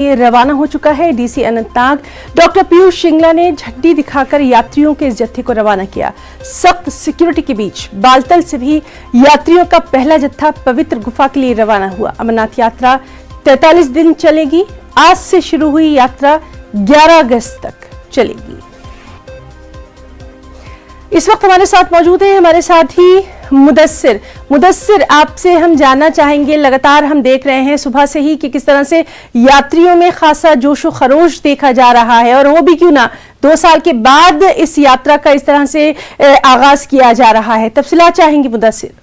रवाना हो चुका है। डीसी अनंतनाग डॉक्टर पीयूष सिंगला ने झंडी दिखाकर यात्रियों के इस जत्थे को रवाना किया। सख्त सिक्योरिटी के बीच बालतल से भी यात्रियों का पहला जत्था पवित्र गुफा के लिए रवाना हुआ। अमरनाथ यात्रा 43 दिन चलेगी। आज से शुरू हुई यात्रा 11 अगस्त तक चलेगी। इस वक्त हमारे साथ मौजूद है हमारे साथी मुदस्सिर, आपसे हम जानना चाहेंगे, लगातार हम देख रहे हैं सुबह से ही कि किस तरह से यात्रियों में खासा जोशो खरोश देखा जा रहा है, और वो भी क्यों ना 2 साल के बाद इस यात्रा का इस तरह से आगाज किया जा रहा है। तफसीलात चाहेंगे मुदस्सिर।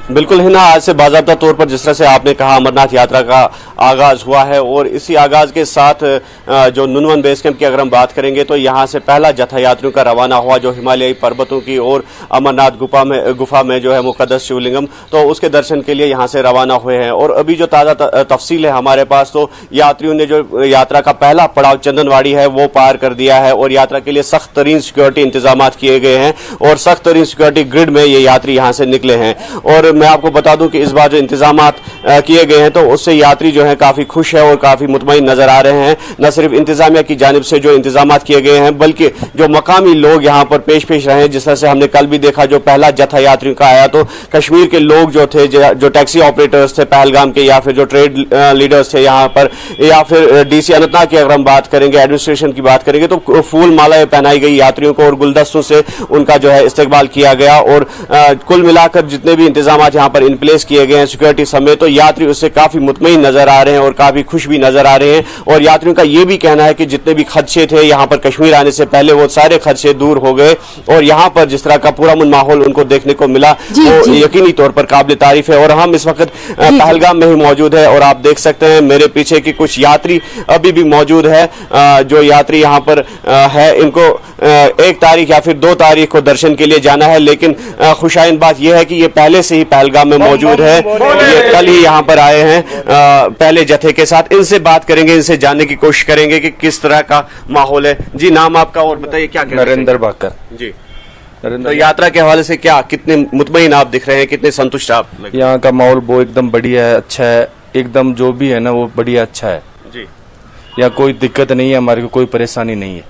बिल्कुल हिना, आज से बाज़ाब्ता तौर पर जिस तरह से आपने कहा अमरनाथ यात्रा का आगाज हुआ है, और इसी आगाज के साथ जो नुनवन बेस कैंप की अगर हम बात करेंगे तो यहाँ से पहला जत्था यात्रियों का रवाना हुआ जो हिमालयी पर्वतों की ओर अमरनाथ गुफा में जो है मुकद्दस शिवलिंगम, तो उसके दर्शन के लिए यहाँ से रवाना हुए हैं। और अभी जो ताज़ा तफसील है हमारे पास, तो यात्रियों ने जो यात्रा का पहला पड़ाव चंदनवाड़ी है वो पार कर दिया है, और यात्रा के लिए सख्त तरीन सिक्योरिटी इंतजाम किए गए हैं, और सख्त तरीन सिक्योरिटी ग्रिड में ये यात्री यहाँ से निकले हैं। और मैं आपको बता दूं कि इस बार जो इंतजाम किए गए हैं तो उससे यात्री जो है काफी खुश है और काफी मुतमईन नजर आ रहे हैं। न सिर्फ इंतजामिया की जानिब से जो इंतजाम किए गए हैं, बल्कि जो मकामी लोग यहाँ पर पेश रहे हैं, जिस तरह से हमने कल भी देखा जो पहला जत्था यात्रियों का आया, तो कश्मीर के लोग जो थे, जो टैक्सी ऑपरेटर्स थे पहलगाम के, या फिर जो ट्रेड लीडर्स थे यहाँ पर, या फिर डीसी अनंतनाग की अगर हम बात करेंगे, एडमिनिस्ट्रेशन की बात करेंगे, तो फूल मालाएं पहनाई गई यात्रियों को और गुलदस्तों से उनका जो है इस्तेकबाल किया गया। और कुल मिलाकर जितने भी इंतजाम यहाँ पर इन प्लेस किए गए हैं सिक्योरिटी समेत, तो यात्री उससे काफी मुतमईन नजर आ रहे हैं और काफी खुश भी नजर आ रहे हैं। और यात्रियों का यह भी कहना है कि जितने भी खदशे थे यहाँ पर कश्मीर आने से पहले, वो सारे खदशे दूर हो गए, और यहाँ पर जिस तरह का पुरअमन माहौल उनको देखने को मिला वो यकीनी तौर पर काबिल तारीफ है। और हम इस वक्त पहलगाम में ही मौजूद है, और आप देख सकते हैं मेरे पीछे की कुछ यात्री अभी भी मौजूद है। जो यात्री यहाँ पर है, इनको 1 तारीख या फिर 2 तारीख को दर्शन के लिए जाना है, लेकिन खुशाइन बात यह है कि ये पहले से ही पहलगाम में मौजूद है। ये कल ही यहाँ पर आए हैं पहले जत्थे के साथ। इनसे बात करेंगे, इनसे जानने की कोशिश करेंगे कि किस तरह का माहौल है। जी, नाम आपका और बताइए क्या? नरेंद्र बाकर जी। तो यात्रा के हवाले से क्या, कितने मुतमईन आप दिख रहे हैं, कितने संतुष्ट आप? यहाँ का माहौल वो एकदम बढ़िया है, अच्छा है, एकदम जो भी है ना वो बढ़िया अच्छा है जी। यहाँ कोई दिक्कत नहीं है, हमारे को कोई परेशानी नहीं है,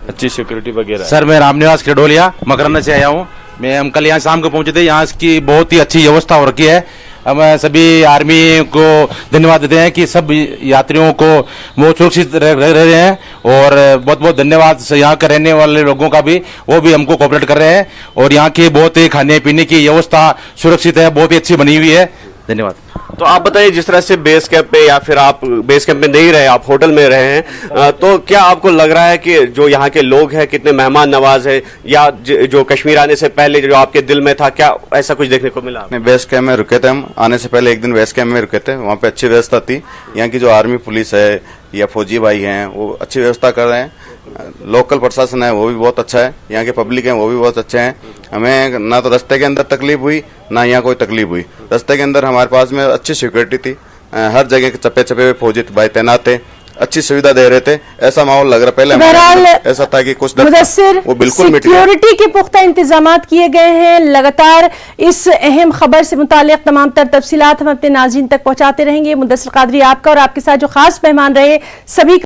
अच्छी सिक्योरिटी वगैरह। सर मैं रामनिवास खिरडोलिया मकरंद से आया हूँ। हम कल यहाँ शाम को पहुंचे थे। यहाँ की बहुत ही अच्छी व्यवस्था हो रखी है। हम सभी आर्मी को धन्यवाद देते हैं कि सब यात्रियों को वो सुरक्षित रह रहे हैं, और बहुत बहुत धन्यवाद यहाँ के रहने वाले लोगों का भी, वो भी हमको कोऑपरेट कर रहे हैं। और यहाँ की बहुत ही खाने पीने की व्यवस्था सुरक्षित है, बहुत ही अच्छी बनी हुई है। धन्यवाद। तो आप बताइए, जिस तरह से बेस कैंप पे, या फिर आप बेस कैंप में नहीं रहे, आप होटल में रहे हैं, तो क्या आपको लग रहा है कि जो यहाँ के लोग हैं कितने मेहमान नवाज है, या जो कश्मीर आने से पहले जो आपके दिल में था, क्या ऐसा कुछ देखने को मिला? बेस कैंप में रुके थे, हम आने से पहले एक दिन बेस कैंप में रुके थे। वहाँ पे अच्छी व्यवस्था थी। यहाँ की जो आर्मी पुलिस है या फौजी भाई हैं वो अच्छी व्यवस्था कर रहे हैं। लोकल प्रशासन है वो भी बहुत अच्छा है। यहाँ के पब्लिक हैं वो भी बहुत अच्छे हैं। हमें ना तो रास्ते के अंदर तकलीफ हुई, ना यहाँ कोई तकलीफ हुई। रास्ते के अंदर हमारे पास में अच्छी सिक्योरिटी थी, हर जगह के चप्पे चप्पे पे फौजी भाई तैनात थे, अच्छी सुविधा दे रहे थे। ऐसा माहौल लग रहा पहले ऐसा था कि कुछ वो बिल्कुल सिक्योरिटी के पुख्ता इंतजाम किए गए हैं। लगातार इस अहम खबर से मुताल्लिक तमाम तर तफसीलात हम अपने नाज़रीन तक पहुंचाते रहेंगे। मुदस्सिर कादरी आपका और आपके साथ जो खास मेहमान रहे सभी